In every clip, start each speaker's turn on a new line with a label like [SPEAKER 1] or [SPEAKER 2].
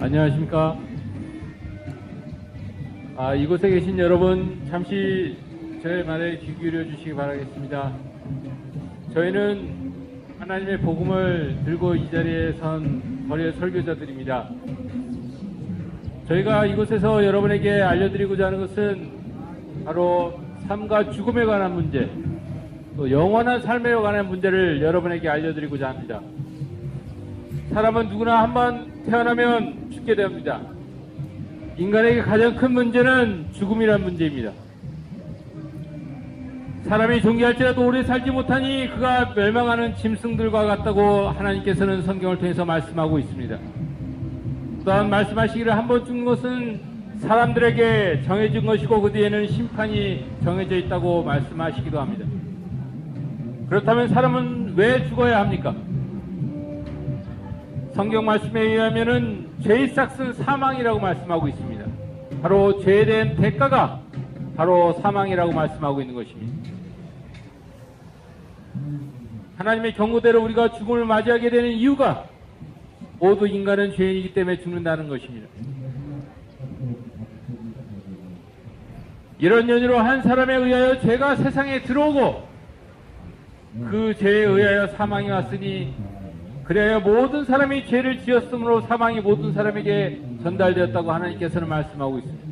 [SPEAKER 1] 안녕하십니까. 이곳에 계신 여러분, 잠시 저의 말에 귀 기울여 주시기 바라겠습니다. 저희는 하나님의 복음을 들고 이 자리에 선 거리의 설교자들입니다. 저희가 이곳에서 여러분에게 알려드리고자 하는 것은 바로 삶과 죽음에 관한 문제, 또 영원한 삶에 관한 문제를 여러분에게 알려드리고자 합니다. 사람은 누구나 한번 태어나면 죽게 됩니다. 인간에게 가장 큰 문제는 죽음이란 문제입니다. 사람이 존귀할지라도 오래 살지 못하니 그가 멸망하는 짐승들과 같다고 하나님께서는 성경을 통해서 말씀하고 있습니다. 또한 말씀하시기를 한번 죽는 것은 사람들에게 정해진 것이고 그 뒤에는 심판이 정해져 있다고 말씀하시기도 합니다. 그렇다면 사람은 왜 죽어야 합니까? 성경 말씀에 의하면은 죄의 삭은 사망이라고 말씀하고 있습니다. 바로 죄에 대한 대가가 바로 사망이라고 말씀하고 있는 것입니다. 하나님의 경고대로 우리가 죽음을 맞이하게 되는 이유가 모두 인간은 죄인이기 때문에 죽는다는 것입니다. 이런 연유로 한 사람에 의하여 죄가 세상에 들어오고 그 죄에 의하여 사망이 왔으니 그래야 모든 사람이 죄를 지었으므로 사망이 모든 사람에게 전달되었다고 하나님께서는 말씀하고 있습니다.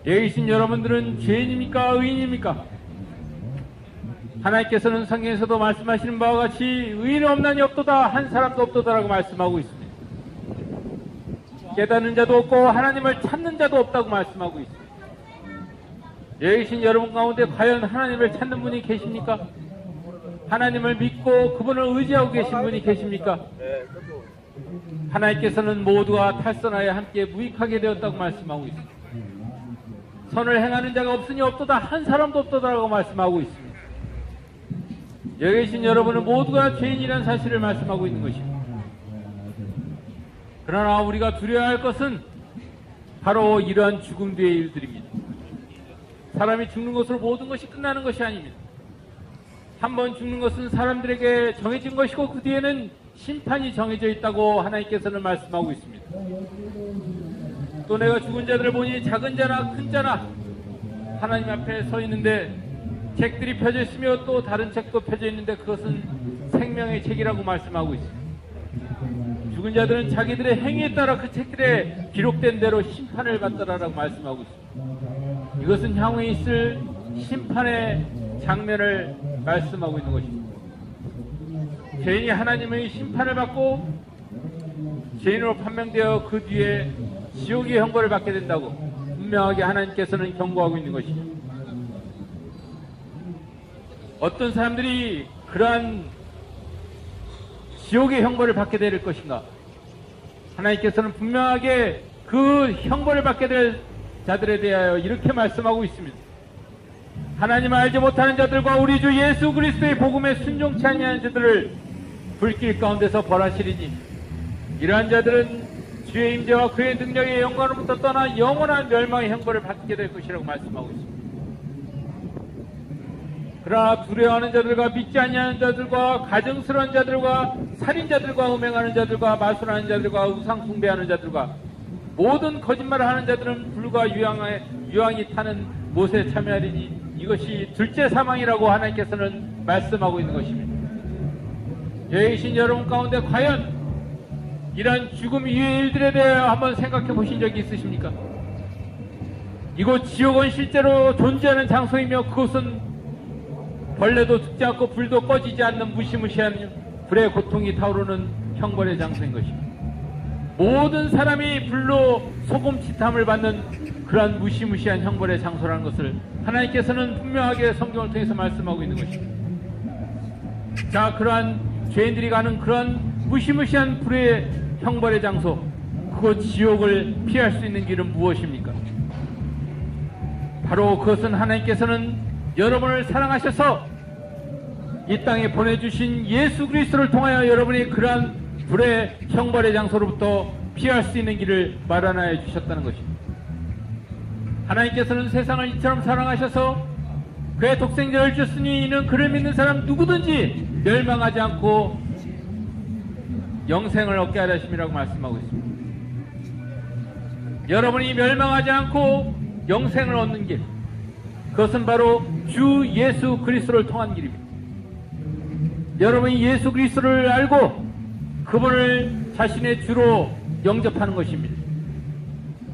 [SPEAKER 1] 여기 계신 여러분들은 죄인입니까? 의인입니까? 하나님께서는 성경에서도 말씀하시는 바와 같이 의인 없나니 없도다, 한 사람도 없도다라고 말씀하고 있습니다. 깨닫는 자도 없고 하나님을 찾는 자도 없다고 말씀하고 있습니다. 여기 계신 여러분 가운데 과연 하나님을 찾는 분이 계십니까? 하나님을 믿고 그분을 의지하고 계신 분이 계십니까? 하나님께서는 모두가 탈선하여 함께 무익하게 되었다고 말씀하고 있습니다. 선을 행하는 자가 없으니 없도다, 한 사람도 없도다라고 말씀하고 있습니다. 여기 계신 여러분은 모두가 죄인이라는 사실을 말씀하고 있는 것입니다. 그러나 우리가 두려워야 할 것은 바로 이러한 죽음 뒤의 일들입니다. 사람이 죽는 것으로 모든 것이 끝나는 것이 아닙니다. 한 번 죽는 것은 사람들에게 정해진 것이고 그 뒤에는 심판이 정해져 있다고 하나님께서는 말씀하고 있습니다. 또 내가 죽은 자들을 보니 작은 자나 큰 자나 하나님 앞에 서 있는데 책들이 펴져 있으며 또 다른 책도 펴져 있는데 그것은 생명의 책이라고 말씀하고 있습니다. 죽은 자들은 자기들의 행위에 따라 그 책들에 기록된 대로 심판을 받더라라고 말씀하고 있습니다. 이것은 향후에 있을 심판의 장면을 말씀하고 있는 것입니다. 죄인이 하나님의 심판을 받고 죄인으로 판명되어 그 뒤에 지옥의 형벌을 받게 된다고 분명하게 하나님께서는 경고하고 있는 것입니다. 어떤 사람들이 그러한 지옥의 형벌을 받게 될 것인가? 하나님께서는 분명하게 그 형벌을 받게 될 자들에 대하여 이렇게 말씀하고 있습니다. 하나님을 알지 못하는 자들과 우리 주 예수 그리스도의 복음에 순종치 아니하는 자들을 불길 가운데서 벌하시리니 이러한 자들은 주의 임재와 그의 능력의 영광으로부터 떠나 영원한 멸망의 형벌을 받게 될 것이라고 말씀하고 있습니다. 그러나 두려워하는 자들과 믿지 아니하는 자들과 가증스러운 자들과 살인자들과 음행하는 자들과 마술하는 자들과 우상 숭배하는 자들과 모든 거짓말을 하는 자들은 불과 유황이 타는 못에 참여하리니 이것이 둘째 사망이라고 하나님께서는 말씀하고 있는 것입니다. 여기 계신 여러분 가운데 과연 이러한 죽음 이후의 일들에 대하여 한번 생각해 보신 적이 있으십니까? 이곳 지옥은 실제로 존재하는 장소이며 그곳은 벌레도 죽지 않고 불도 꺼지지 않는 무시무시한 불의 고통이 타오르는 형벌의 장소인 것입니다. 모든 사람이 불로 소금치탐을 받는 그러한 무시무시한 형벌의 장소라는 것을 하나님께서는 분명하게 성경을 통해서 말씀하고 있는 것입니다. 자, 그러한 죄인들이 가는 그러한 무시무시한 불의 형벌의 장소, 그곳 지옥을 피할 수 있는 길은 무엇입니까? 바로 그것은 하나님께서는 여러분을 사랑하셔서 이 땅에 보내주신 예수 그리스도를 통하여 여러분이 그러한 불의 형벌의 장소로부터 피할 수 있는 길을 마련하여 주셨다는 것입니다. 하나님께서는 세상을 이처럼 사랑하셔서 그의 독생자를 주셨으니 이는 그를 믿는 사람 누구든지 멸망하지 않고 영생을 얻게 하려 하심이라고 말씀하고 있습니다. 여러분이 멸망하지 않고 영생을 얻는 길, 그것은 바로 주 예수 그리스도를 통한 길입니다. 여러분이 예수 그리스도를 알고 그분을 자신의 주로 영접하는 것입니다.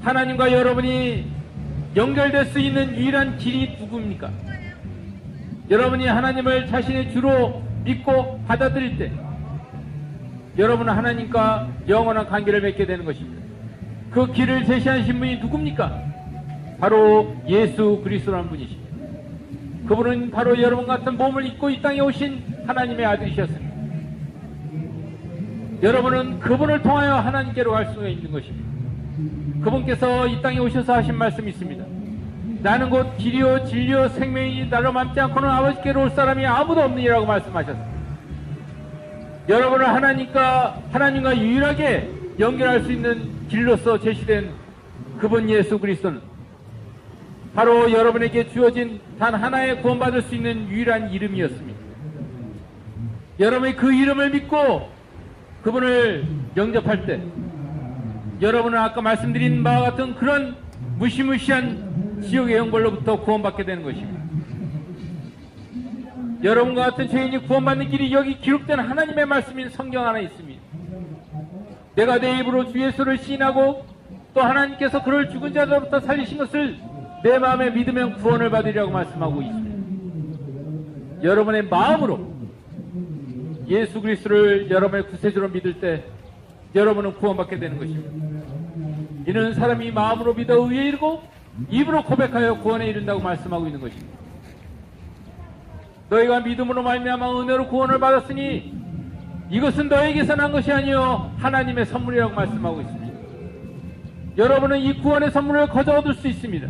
[SPEAKER 1] 하나님과 여러분이 연결될 수 있는 유일한 길이 누구입니까? 여러분이 하나님을 자신의 주로 믿고 받아들일 때 여러분은 하나님과 영원한 관계를 맺게 되는 것입니다. 그 길을 제시하신 분이 누굽니까? 바로 예수 그리스도라는 분이십니다. 그분은 바로 여러분 같은 몸을 입고 이 땅에 오신 하나님의 아들이셨습니다. 여러분은 그분을 통하여 하나님께로 갈 수가 있는 것입니다. 그분께서 이 땅에 오셔서 하신 말씀이 있습니다. 나는 곧 길이요 진리요 생명이니 나로 맘지 않고는 아버지께로 올 사람이 아무도 없느니라고 말씀하셨습니다. 여러분을 하나님과 유일하게 연결할 수 있는 길로서 제시된 그분 예수 그리스도는 바로 여러분에게 주어진 단 하나의 구원받을 수 있는 유일한 이름이었습니다. 여러분이 그 이름을 믿고 그분을 영접할 때 여러분은 아까 말씀드린 바와 같은 그런 무시무시한 지옥의 형벌로부터 구원받게 되는 것입니다. 여러분과 같은 죄인이 구원받는 길이 여기 기록된 하나님의 말씀인 성경 안에 있습니다. 내가 내 입으로 주 예수를 시인하고 또 하나님께서 그를 죽은 자들로부터 살리신 것을 내 마음에 믿으면 구원을 받으리라고 말씀하고 있습니다. 여러분의 마음으로 예수 그리스도를 여러분의 구세주로 믿을 때 여러분은 구원받게 되는 것입니다. 이는 사람이 마음으로 믿어 의에 이르고 입으로 고백하여 구원에 이른다고 말씀하고 있는 것입니다. 너희가 믿음으로 말미암아 은혜로 구원을 받았으니 이것은 너에게서 난 것이 아니요 하나님의 선물이라고 말씀하고 있습니다. 여러분은 이 구원의 선물을 거저 얻을 수 있습니다.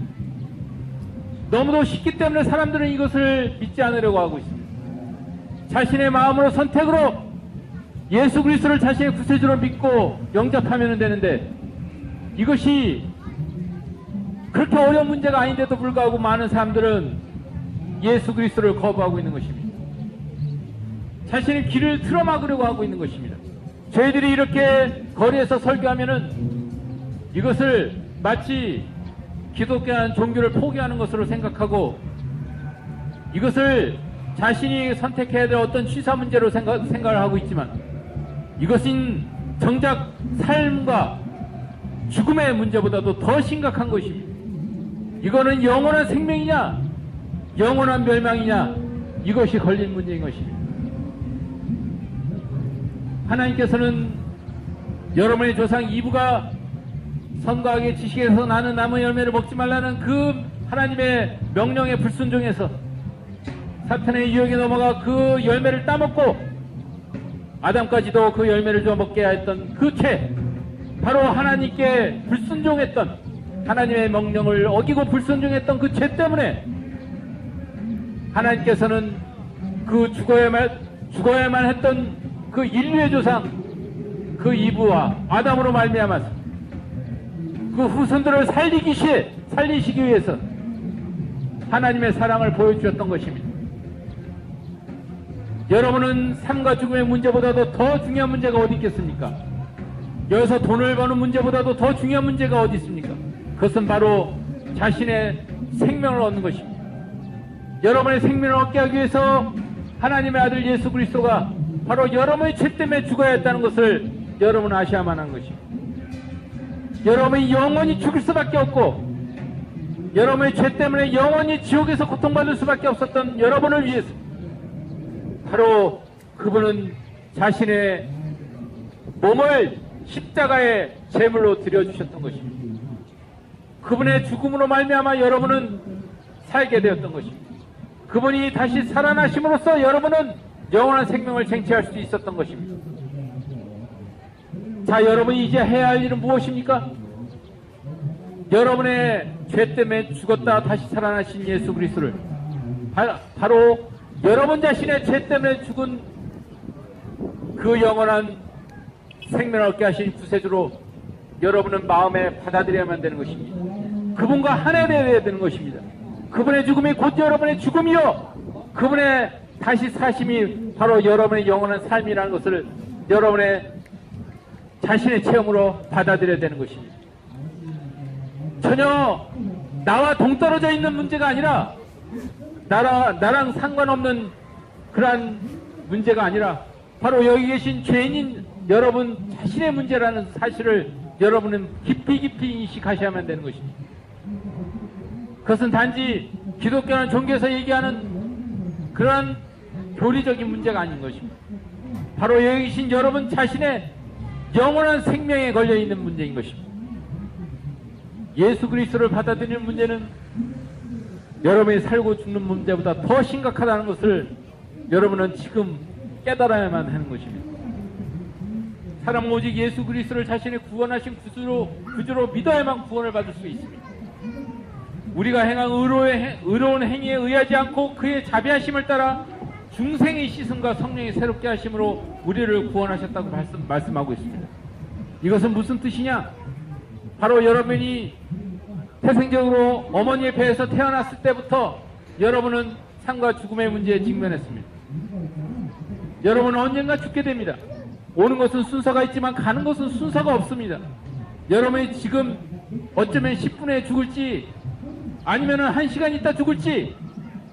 [SPEAKER 1] 너무도 쉽기 때문에 사람들은 이것을 믿지 않으려고 하고 있습니다. 자신의 마음으로 선택으로 예수 그리스도를 자신의 구세주로 믿고 영접하면 되는데 이것이 그렇게 어려운 문제가 아닌데도 불구하고 많은 사람들은 예수 그리스도를 거부하고 있는 것입니다. 자신의 길을 틀어막으려고 하고 있는 것입니다. 저희들이 이렇게 거리에서 설교하면은 이것을 마치 기독교한 종교를 포기하는 것으로 생각하고 이것을 자신이 선택해야 될 어떤 취사 문제로 생각을 하고 있지만 이것은 정작 삶과 죽음의 문제보다도 더 심각한 것입니다. 이거는 영원한 생명이냐 영원한 멸망이냐 이것이 걸린 문제인 것입니다. 하나님께서는 여러분의 조상 이브가 선과학의 지식에서 나는 나무의 열매를 먹지 말라는 그 하나님의 명령에 불순종해서 사탄의 유혹에 넘어가 그 열매를 따먹고 아담까지도 그 열매를 줘 먹게 했던 그 죄, 바로 하나님께 불순종했던 하나님의 명령을 어기고 불순종했던 그 죄 때문에 하나님께서는 그 죽어야만 했던 그 인류의 조상 그 이브와 아담으로 말미암아서 그 후손들을 살리시기 위해서 하나님의 사랑을 보여주셨던 것입니다. 여러분은 삶과 죽음의 문제보다도 더 중요한 문제가 어디 있겠습니까? 여기서 돈을 버는 문제보다도 더 중요한 문제가 어디 있습니까? 그것은 바로 자신의 생명을 얻는 것입니다. 여러분의 생명을 얻게 하기 위해서 하나님의 아들 예수 그리스도가 바로 여러분의 죄 때문에 죽어야 했다는 것을 여러분은 아셔야만 하는 것입니다. 여러분이 영원히 죽을 수밖에 없고 여러분의 죄 때문에 영원히 지옥에서 고통받을 수밖에 없었던 여러분을 위해서 바로 그분은 자신의 몸을 십자가의 제물로 드려주셨던 것입니다. 그분의 죽음으로 말미암아 여러분은 살게 되었던 것입니다. 그분이 다시 살아나심으로써 여러분은 영원한 생명을 쟁취할 수 있었던 것입니다. 자, 여러분이 이제 해야 할 일은 무엇입니까? 여러분의 죄 때문에 죽었다 다시 살아나신 예수 그리스도를 바로 여러분 자신의 죄 때문에 죽은 그 영원한 생명을 얻게 하신 구세주로 여러분은 마음에 받아들여야만 되는 것입니다. 그분과 하나 되어야 되는 것입니다. 그분의 죽음이 곧 여러분의 죽음이요 그분의 다시 사심이 바로 여러분의 영원한 삶이라는 것을 여러분의 자신의 체험으로 받아들여야 되는 것입니다. 전혀 나와 동떨어져 있는 문제가 아니라 나랑 상관없는 그러한 문제가 아니라 바로 여기 계신 죄인인 여러분 자신의 문제라는 사실을 여러분은 깊이 인식하셔야만 되는 것입니다. 그것은 단지 기독교나 종교에서 얘기하는 그러한 교리적인 문제가 아닌 것입니다. 바로 여기 계신 여러분 자신의 영원한 생명에 걸려있는 문제인 것입니다. 예수 그리스도를 받아들이는 문제는 여러분이 살고 죽는 문제보다 더 심각하다는 것을 여러분은 지금 깨달아야만 하는 것입니다. 사람은 오직 예수 그리스도를 자신의 구원하신 구주로 믿어야만 구원을 받을 수 있습니다. 우리가 행한 의로운 행위에 의하지 않고 그의 자비하심을 따라 중생의 씻음과 성령의 새롭게 하심으로 우리를 구원하셨다고 말씀하고 있습니다. 이것은 무슨 뜻이냐? 바로 여러분이 태생적으로 어머니의 배에서 태어났을 때부터 여러분은 삶과 죽음의 문제에 직면했습니다. 여러분은 언젠가 죽게 됩니다. 오는 것은 순서가 있지만 가는 것은 순서가 없습니다. 여러분이 지금 어쩌면 10분에 죽을지, 아니면 1시간 있다 죽을지,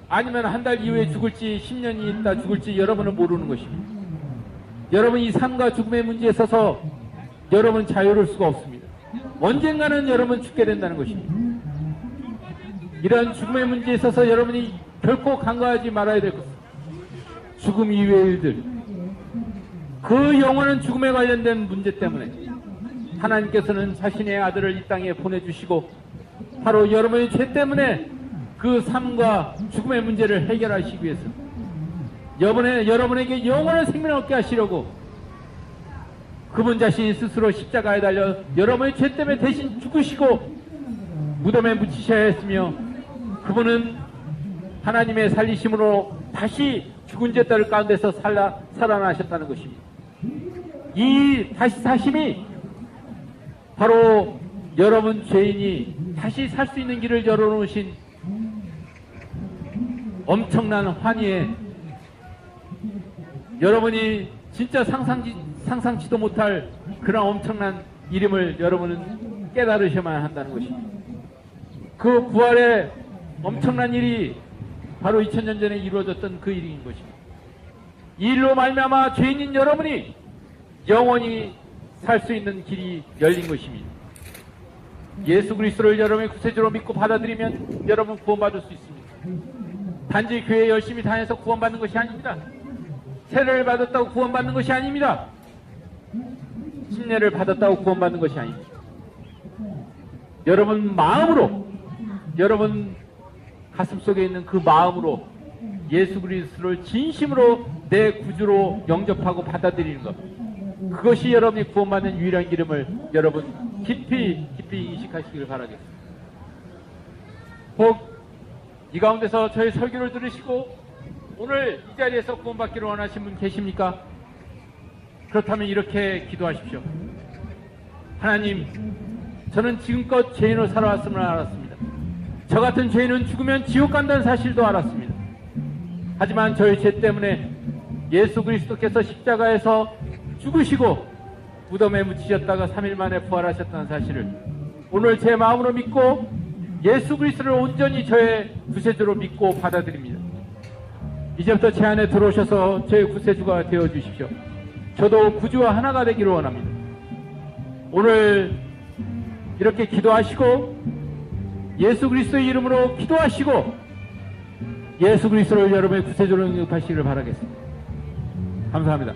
[SPEAKER 1] 아니면 한 달 이후에 죽을지, 10년이 있다 죽을지 여러분은 모르는 것입니다. 여러분 이 삶과 죽음의 문제에 있어서 여러분 자유로울 수가 없습니다. 언젠가는 여러분 죽게 된다는 것입니다. 이런 죽음의 문제에 있어서 여러분이 결코 간과하지 말아야 될 것은 죽음 이후의 일들, 그 영원한 죽음에 관련된 문제 때문에 하나님께서는 자신의 아들을 이 땅에 보내주시고 바로 여러분의 죄 때문에 그 삶과 죽음의 문제를 해결하시기 위해서 여러분에게 영원한 생명을 얻게 하시려고 그분 자신이 스스로 십자가에 달려 여러분의 죄 때문에 대신 죽으시고 무덤에 묻히셔야 했으며, 그분은 하나님의 살리심으로 다시 죽은 죄들 가운데서 살아나셨다는 것입니다. 이 다시 사심이 바로 여러분 죄인이 다시 살 수 있는 길을 열어놓으신 엄청난 환희에 여러분이 진짜 상상치도 못할 그런 엄청난 이름을 여러분은 깨달으셔야만 한다는 것입니다. 그 부활의 엄청난 일이 바로 2000년 전에 이루어졌던 그 일인 것입니다. 이 일로 말미암아 죄인인 여러분이 영원히 살 수 있는 길이 열린 것입니다. 예수 그리스도를 여러분의 구세주로 믿고 받아들이면 여러분 구원받을 수 있습니다. 단지 교회 열심히 다녀서 구원받는 것이 아닙니다. 세례를 받았다고 구원받는 것이 아닙니다. 침례를 받았다고 구원받는 것이 아닙니다. 여러분 마음으로, 여러분 가슴속에 있는 그 마음으로 예수 그리스도를 진심으로 내 구주로 영접하고 받아들이는 것, 그것이 여러분이 구원받는 유일한 기름을 여러분 깊이 인식하시기를 바라겠습니다. 혹 이 가운데서 저의 설교를 들으시고 오늘 이 자리에서 구원받기를 원하시는 분 계십니까? 그렇다면 이렇게 기도하십시오. 하나님, 저는 지금껏 죄인으로 살아왔음을 알았습니다. 저 같은 죄인은 죽으면 지옥 간다는 사실도 알았습니다. 하지만 저의 죄 때문에 예수 그리스도께서 십자가에서 죽으시고 무덤에 묻히셨다가 3일 만에 부활하셨다는 사실을 오늘 제 마음으로 믿고 예수 그리스도를 온전히 저의 구세주로 믿고 받아들입니다. 이제부터 제 안에 들어오셔서 저의 구세주가 되어주십시오. 저도 구주와 하나가 되기를 원합니다. 오늘 이렇게 기도하시고 예수 그리스도의 이름으로 기도하시고 예수 그리스도를 여러분의 구세주로 영접하시기를 바라겠습니다. 감사합니다.